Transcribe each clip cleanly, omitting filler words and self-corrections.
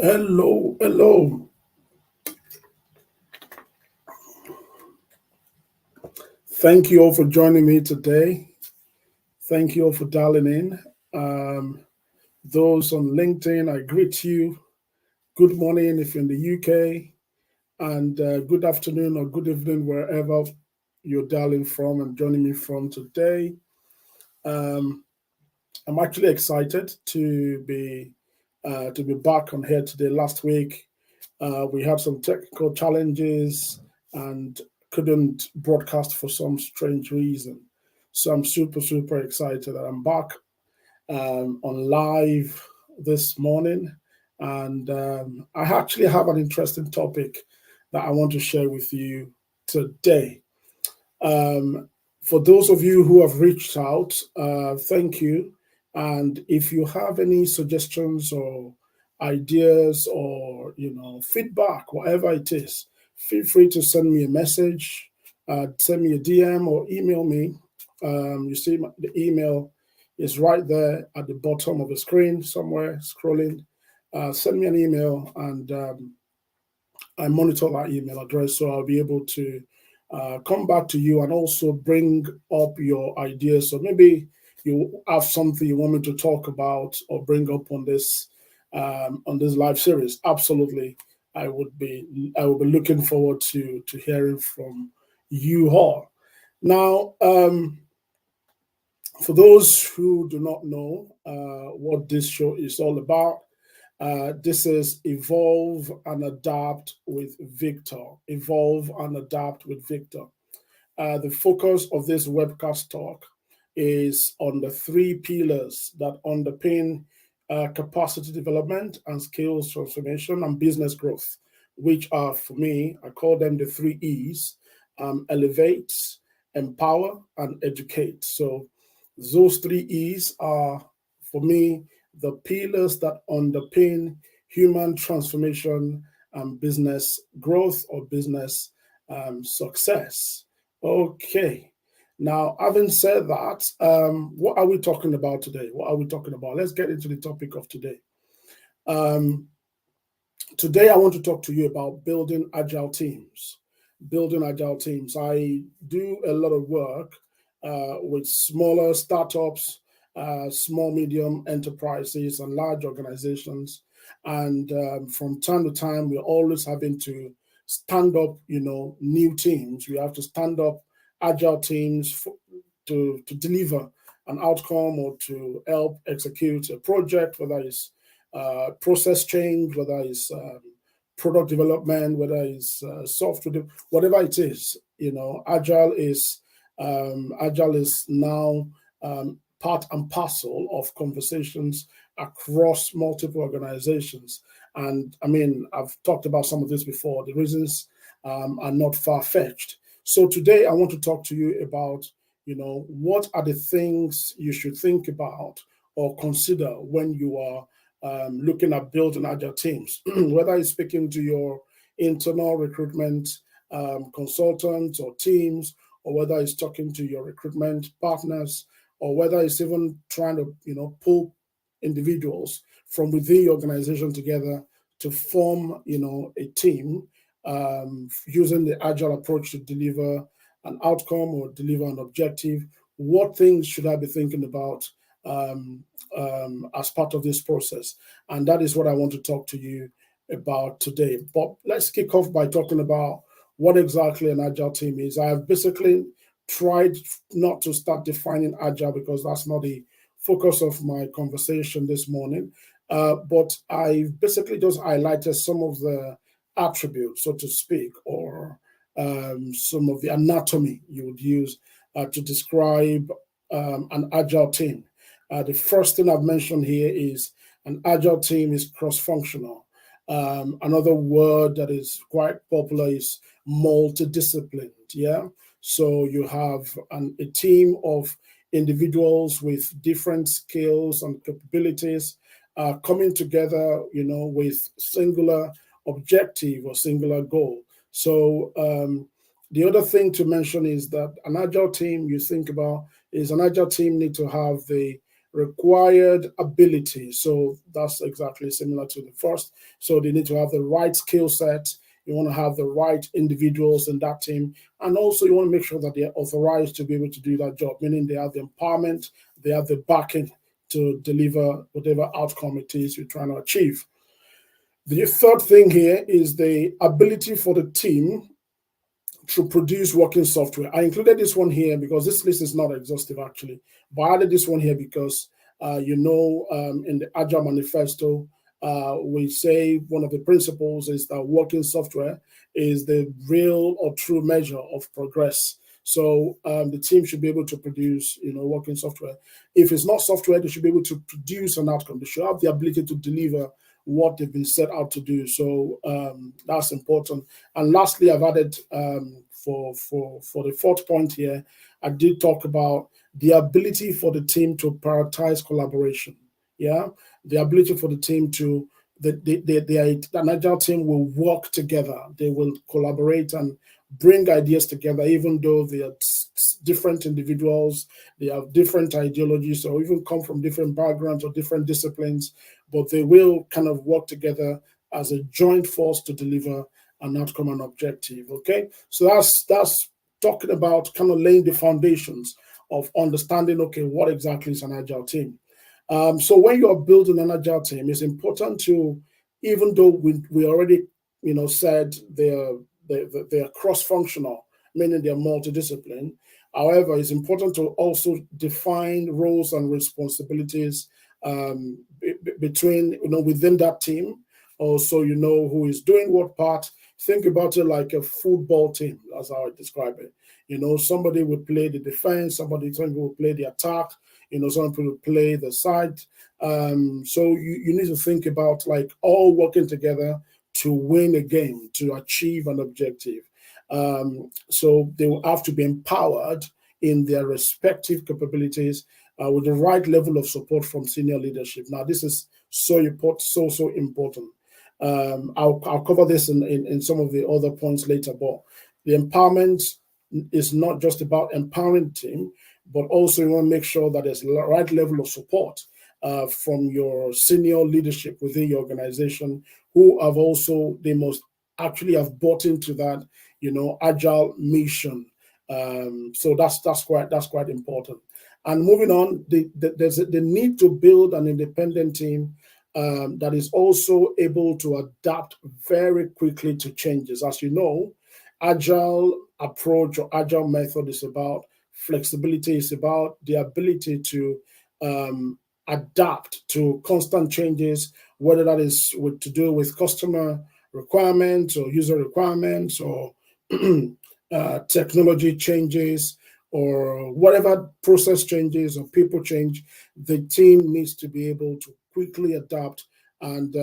Hello, hello. Thank you all for joining me today. Thank you all for dialing in. Um, those on LinkedIn, I greet you. Good morning if you're in the UK, and good afternoon or good evening wherever you're dialing from and joining me from today. Um, I'm actually excited to be back on here today. Last week, we had some technical challenges and couldn't broadcast for some strange reason. So I'm super excited that I'm back on live this morning. And I actually have an interesting topic that I want to share with you today. Um, for those of you who have reached out, thank you. And if you have any suggestions or ideas or feedback, whatever it is, feel free to send me a message, send me a DM or email me. You see, the email is right there at the bottom of the screen somewhere, scrolling. Send me an email and I monitor that email address, so I'll be able to come back to you and also bring up your ideas. So maybe you have something you want me to talk about or bring up on this live series. Absolutely, I will be looking forward to hearing from you all. Now, for those who do not know what this show is all about, this is Evolve and Adapt with Victor. Evolve and Adapt with Victor. The focus of this webcast talk is on the three pillars that underpin capacity development and skills transformation and business growth, which are, for me, I call them the three E's: elevate, empower, and educate. So, those three E's are, for me, the pillars that underpin human transformation and business growth or business success. Okay. Now, having said that, what are we talking about today? What are we talking about? Let's get into the topic of today. Um, Today, I want to talk to you about building agile teams. Building agile teams. I do a lot of work with smaller startups, small, medium enterprises, and large organizations. And from time to time, we're always having to stand up, new teams. We have to stand up agile teams to deliver an outcome or to help execute a project, whether it's process change, whether it's product development, whether it's software, whatever it is. Agile is now part and parcel of conversations across multiple organizations. And I mean, I've talked about some of this before. The reasons are not far fetched. So today, I want to talk to you about, what are the things you should think about or consider when you are looking at building agile teams, whether it's speaking to your internal recruitment consultants or teams, or whether it's talking to your recruitment partners, or whether it's even trying to, pull individuals from within your organization together to form, a team using the agile approach to deliver an outcome or deliver an objective. What things should I be thinking about as part of this process? And that is what I want to talk to you about today. But let's kick off by talking about what exactly an agile team is. I've basically tried not to start defining agile because that's not the focus of my conversation this morning. But I basically just highlighted some of the attributes, so to speak, or some of the anatomy you would use to describe an agile team. The first thing I've mentioned here is an agile team is cross-functional. Another word that is quite popular is multidisciplined. Yeah, so you have a team of individuals with different skills and capabilities coming together, with singular objective or singular goal. So the other thing to mention is that an agile team you think about is an agile team need to have the required ability. So that's exactly similar to the first. So they need to have the right skill set. You want to have the right individuals in that team. And also you want to make sure that they're authorized to be able to do that job, meaning they have the empowerment, they have the backing to deliver whatever outcome it is you're trying to achieve. The third thing here is the ability for the team to produce working software. I included this one here because this list is not exhaustive actually, but I added this one here because in the Agile Manifesto, we say one of the principles is that working software is the real or true measure of progress. So the team should be able to produce, working software. If it's not software, they should be able to produce an outcome. They should have the ability to deliver what they've been set out to do. So that's important. And lastly, I've added for the fourth point here, I did talk about the ability for the team to prioritize collaboration. Yeah, the ability for the team to an agile team will work together. They will collaborate and bring ideas together, even though they are different individuals, they have different ideologies, or even come from different backgrounds or different disciplines, but they will kind of work together as a joint force to deliver an outcome and objective. Okay, so that's talking about kind of laying the foundations of understanding, okay, what exactly is an agile team. So when you're building an agile team, it's important to, even though we already said they're cross-functional, meaning they're multidiscipline. However, it's important to also define roles and responsibilities between, within that team. Also, who is doing what part. Think about it like a football team. That's how I describe it. Somebody will play the defense, somebody will play the attack, some people play the side. So you need to think about like all working together to win a game, to achieve an objective. So they will have to be empowered in their respective capabilities with the right level of support from senior leadership. Now, this is so important. I'll cover this in some of the other points later, but the empowerment is not just about empowering the team, but also you want to make sure that there's the right level of support from your senior leadership within your organization, who have also, they must actually have bought into that, agile mission. So that's quite important. And moving on, there's the need to build an independent team that is also able to adapt very quickly to changes. As you know, agile approach or agile method is about flexibility. It's about the ability to adapt to constant changes, whether that is to do with customer requirements or user requirements or technology changes or whatever process changes or people change. The team needs to be able to quickly adapt and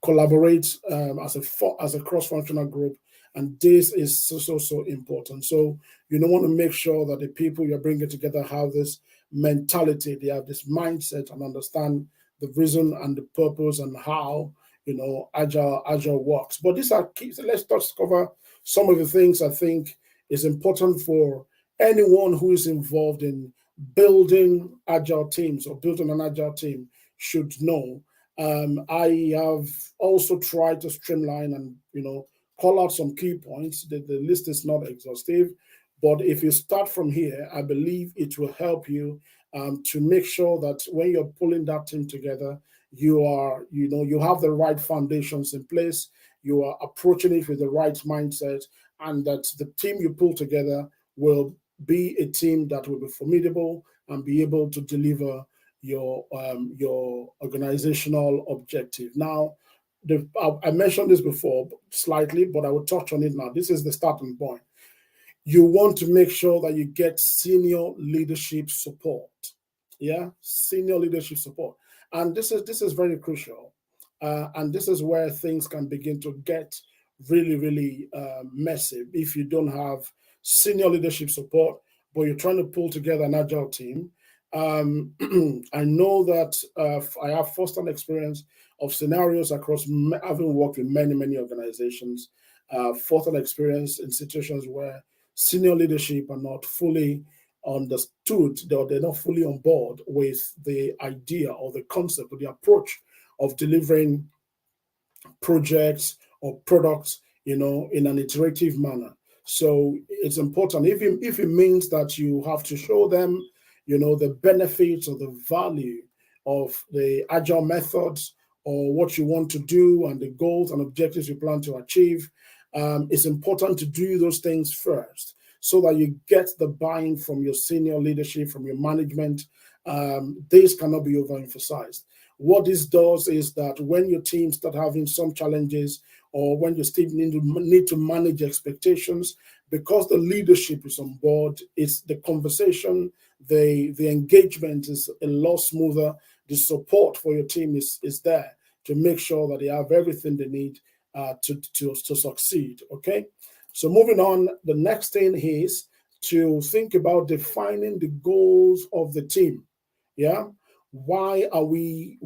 collaborate as a cross-functional group. And this is so important. So you don't want to make sure that the people you're bringing together have this mentality, they have this mindset and understand the reason and the purpose and how agile works. But these are key. So let's just cover some of the things I think is important for anyone who is involved in building agile teams or building an agile team should know. I have also tried to streamline and call out some key points. The list is not exhaustive, but if you start from here, I believe it will help you to make sure that when you're pulling that team together, you have the right foundations in place, you are approaching it with the right mindset, and that the team you pull together will be a team that will be formidable and be able to deliver your organizational objective. Now, I mentioned this before slightly, but I will touch on it now. This is the starting point. You want to make sure that you get senior leadership support. Yeah, senior leadership support. And this is very crucial. And this is where things can begin to get really messy if you don't have senior leadership support, but you're trying to pull together an agile team. I know that I have first-hand experience of scenarios across, having worked with many organizations, first-hand experience in situations where senior leadership are not fully understood, they're not fully on board with the idea or the concept or the approach of delivering projects or products, in an iterative manner. So it's important if it means that you have to show them, the benefits or the value of the agile methods or what you want to do and the goals and objectives you plan to achieve. It's important to do those things first so that you get the buy-in from your senior leadership, from your management. This cannot be overemphasized. What this does is that when your team start having some challenges or when your team need to manage expectations, because the leadership is on board, it's the conversation, the engagement is a lot smoother. The support for your team is there to make sure that they have everything they need to succeed. Okay, so moving on, the next thing is to think about defining the goals of the team. Yeah, why are we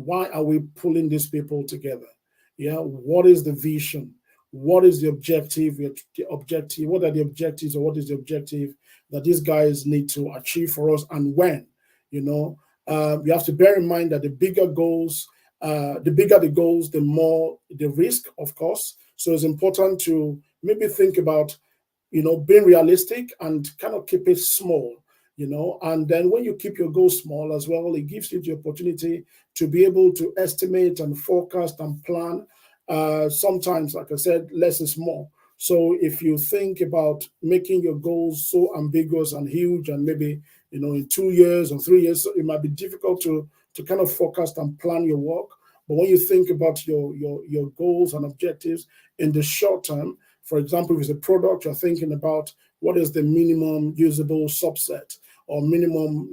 pulling these people together? Yeah, what is the vision? What is the objective? What are the objectives, or what is the objective that these guys need to achieve for us, and when? You have to bear in mind that the bigger the goals, the more the risk, of course. So it's important to maybe think about, being realistic and kind of keep it small. And then when you keep your goals small as well, it gives you the opportunity to be able to estimate and forecast and plan. Sometimes, like I said, less is more. So if you think about making your goals so ambiguous and huge, and maybe, in 2 years or 3 years, it might be difficult to kind of forecast and plan your work. But when you think about your goals and objectives in the short term, for example, if it's a product, you're thinking about what is the minimum usable subset or minimum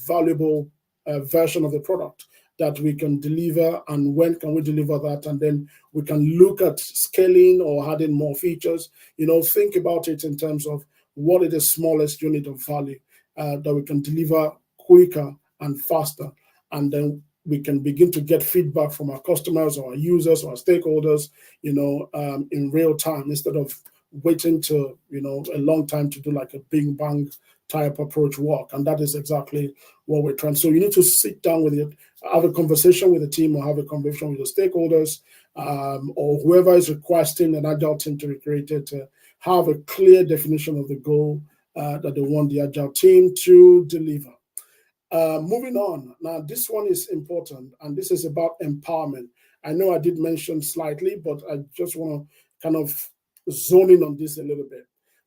valuable version of the product that we can deliver, and when can we deliver that, and then we can look at scaling or adding more features. Think about it in terms of what is the smallest unit of value that we can deliver quicker and faster, and then we can begin to get feedback from our customers or our users or our stakeholders, in real time, instead of waiting to, a long time to do like a big bang type approach work. And that is exactly what we're trying. So you need to sit down with it, have a conversation with the team, or have a conversation with the stakeholders, or whoever is requesting an agile team to be created, to have a clear definition of the goal that they want the agile team to deliver. Moving on. Now, this one is important, and this is about empowerment. I know I did mention slightly, but I just want to kind of zone in on this a little bit.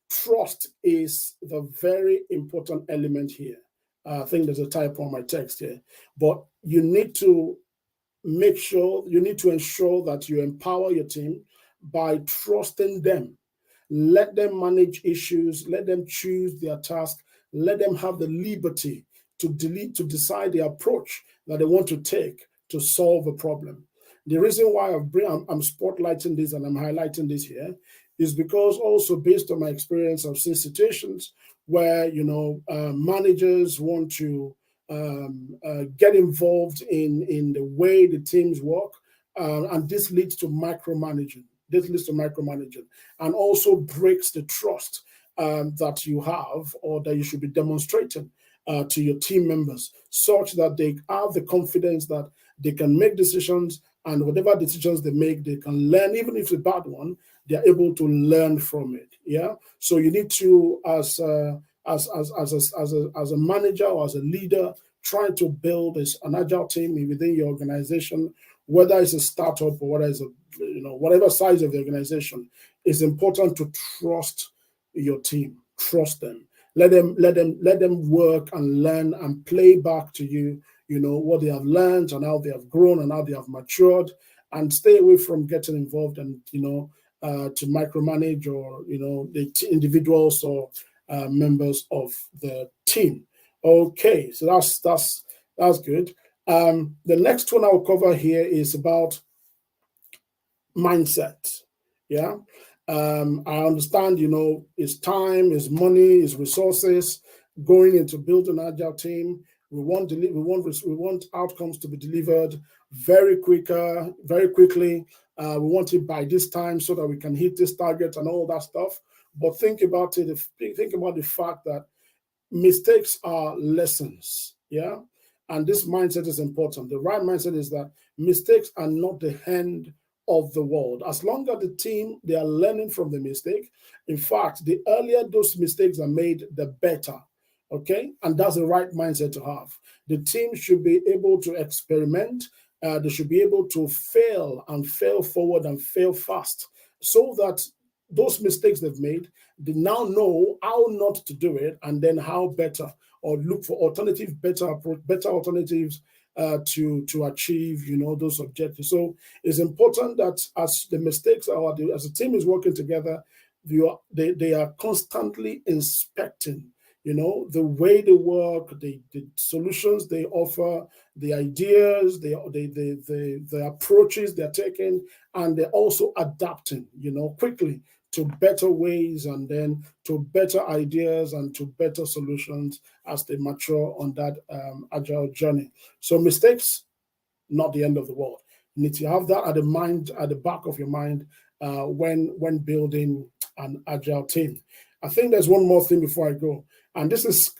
Trust is the very important element here. I think there's a typo on my text here, but you need to ensure that you empower your team by trusting them. Let them manage issues, let them choose their task, let them have the liberty to decide the approach that they want to take to solve a problem. The reason why I'm spotlighting this and I'm highlighting this here is because, also based on my experience, I've seen situations where managers want to get involved in the way the teams work, and this leads to micromanaging. And also breaks the trust that you have, or that you should be demonstrating to your team members, such that they have the confidence that they can make decisions, and whatever decisions they make, they can learn. Even if it's a bad one, they're able to learn from it. Yeah. So you need to, as a manager or as a leader, try to build an agile team within your organization, whether it's a startup or whether it's whatever size of the organization. It's important to trust your team. Trust them. Let them work and learn and play back to you, what they have learned and how they have grown and how they have matured, and stay away from getting involved and, to micromanage, or, the individuals or members of the team. Okay, so that's good. The next one I'll cover here is about mindset. Yeah. I understand, it's time, it's money, it's resources going into building an agile team. We want outcomes to be delivered very quickly. We want it by this time so that we can hit this target and all that stuff. But think about it. Think about the fact that mistakes are lessons. Yeah. And this mindset is important. The right mindset is that mistakes are not the end of the world. As long as the team, they are learning from the mistake. In fact, the earlier those mistakes are made, the better. Okay. And that's the right mindset to have. The team should be able to experiment. They should be able to fail and fail forward and fail fast so that those mistakes they've made, they now know how not to do it and then how better, or look for alternative, better approach, better alternatives to achieve, those objectives. So it's important that as the mistakes are, as the team is working together, they are constantly inspecting, the way they work, the solutions they offer, the ideas, the approaches they're taking, and they're also adapting, quickly to better ways and then to better ideas and to better solutions as they mature on that agile journey. So mistakes, not the end of the world. You need to have that at the back of your mind when building an agile team. I think there's one more thing before I go, and this is,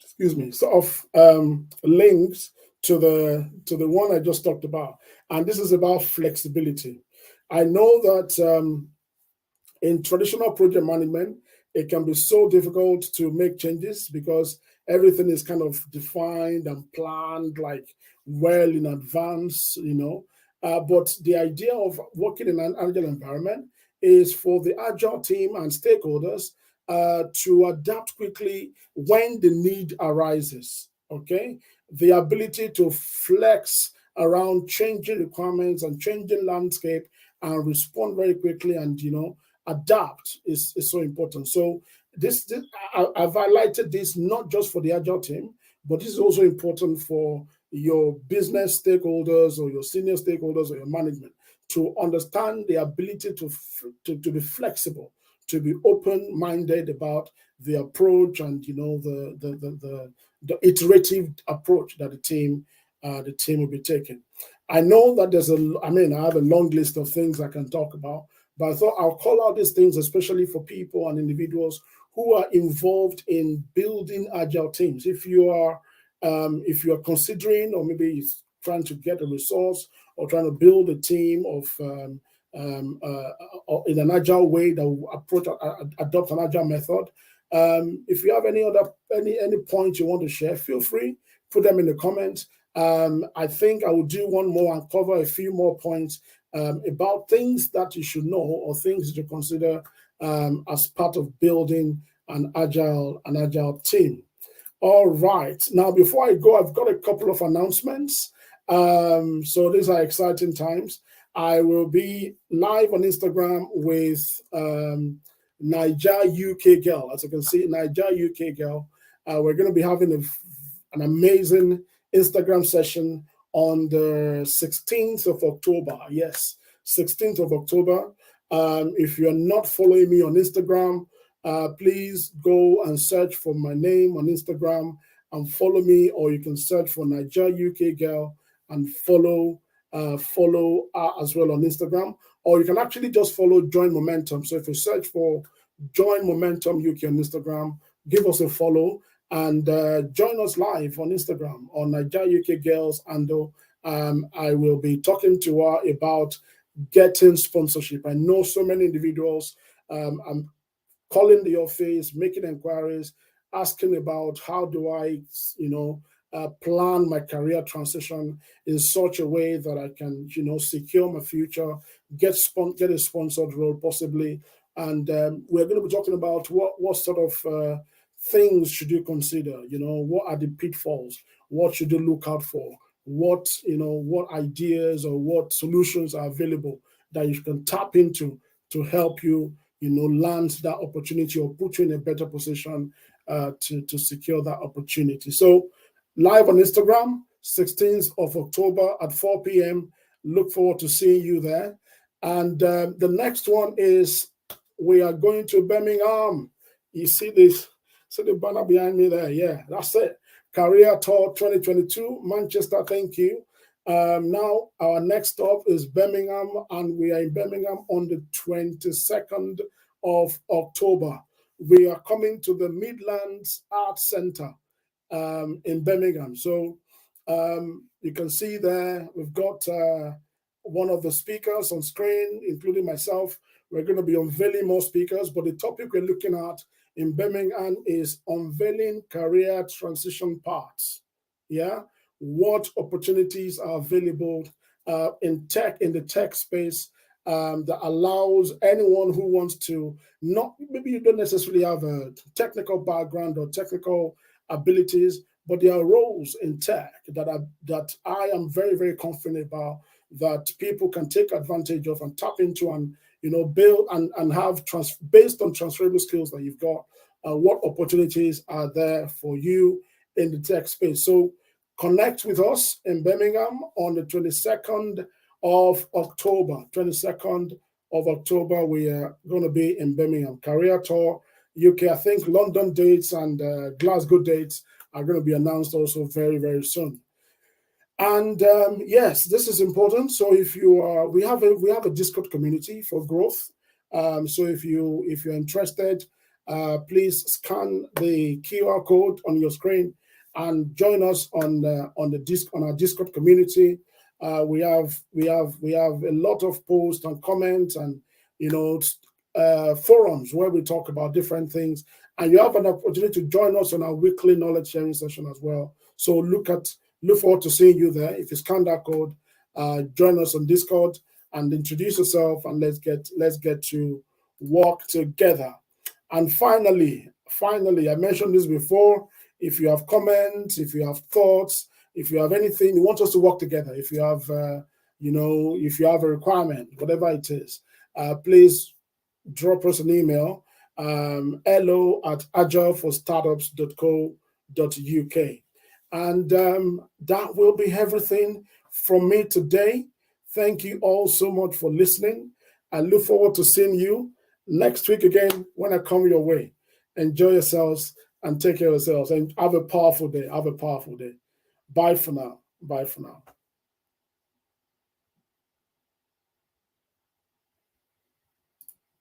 excuse me, sort of links to the one I just talked about, and this is about flexibility. I know that in traditional project management, it can be so difficult to make changes because everything is kind of defined and planned like well in advance. But the idea of working in an agile environment is for the agile team and stakeholders to adapt quickly when the need arises. Okay, the ability to flex around changing requirements and changing landscape and respond very quickly and adapt is so important. So this I've highlighted this not just for the agile team, but this is also important for your business stakeholders or your senior stakeholders or your management to understand the ability to be flexible, to be open-minded about the approach and the iterative approach that the team will be taking. I know that I have a long list of things I can talk about, but I thought I'll call out these things, especially for people and individuals who are involved in building agile teams. If you are considering, or maybe trying to get a resource or trying to build a team of in an agile way that will adopt an agile method. If you have any points you want to share, feel free, put them in the comments. I think I will do one more and cover a few more points about things that you should know or things to consider as part of building an agile team. All right. Now, before I go, I've got a couple of announcements. So these are exciting times. I will be live on Instagram with Niger UK Girl. As you can see, Niger UK Girl. We're going to be having an amazing Instagram session on the 16th of October. Yes, 16th of October. If you're not following me on Instagram, please go and search for my name on Instagram and follow me, or you can search for Niger UK Girl and follow her as well on Instagram, or you can actually just follow Join Momentum. So if you search for Join Momentum UK on Instagram, give us a follow and join us live on Instagram on Niger UK Girls, and I will be talking to her about getting sponsorship. I know so many individuals. I'm calling the office, making inquiries, asking about how do I, plan my career transition in such a way that I can, secure my future, get a sponsored role possibly. And we're going to be talking about what sort of things should you consider, what are the pitfalls, what should you look out for, what ideas or what solutions are available that you can tap into to help you land that opportunity or put you in a better position to secure that opportunity. So live on Instagram, 16th of October at 4 p.m. Look forward to seeing you there. And the next one is we are going to Birmingham. You see the banner behind me there? Yeah, that's it. Career Tour 2022, Manchester, thank you. Now our next stop is Birmingham, and we are in Birmingham on the 22nd of October. we are coming to the Midlands Arts Centre in Birmingham. So you can see there, we've got one of the speakers on screen, including myself. We're going to be unveiling more speakers, but the topic we're looking at in Birmingham is unveiling career transition paths. Yeah, what opportunities are available in the tech space that allows anyone who wants to, not maybe you don't necessarily have a technical background or technical abilities, but there are roles in tech that I am very, very confident about, that people can take advantage of and tap into, and build and have based on transferable skills that you've got. What opportunities are there for you in the tech space? So connect with us in Birmingham on the 22nd of October. 22nd of October, we are going to be in Birmingham. Career Tour UK. I think London dates and Glasgow dates are going to be announced also very, very soon. And yes, this is important. So if you are, we have a Discord community for growth. So if you're interested, please scan the QR code on your screen and join us on our Discord community. We have a lot of posts and comments and forums where we talk about different things, and you have an opportunity to join us on our weekly knowledge sharing session as well. So look forward to seeing you there. If you scan that code, join us on Discord and introduce yourself, and let's get to work together. And finally, I mentioned this before. If you have comments, if you have thoughts, if you have anything you want us to work together, if you have if you have a requirement, whatever it is, please drop us an email, hello@agileforstartups.co.uk. And that will be everything from me today. Thank you all so much for listening. I look forward to seeing you next week again when I come your way. Enjoy yourselves and take care of yourselves, and have a powerful day. Bye for now.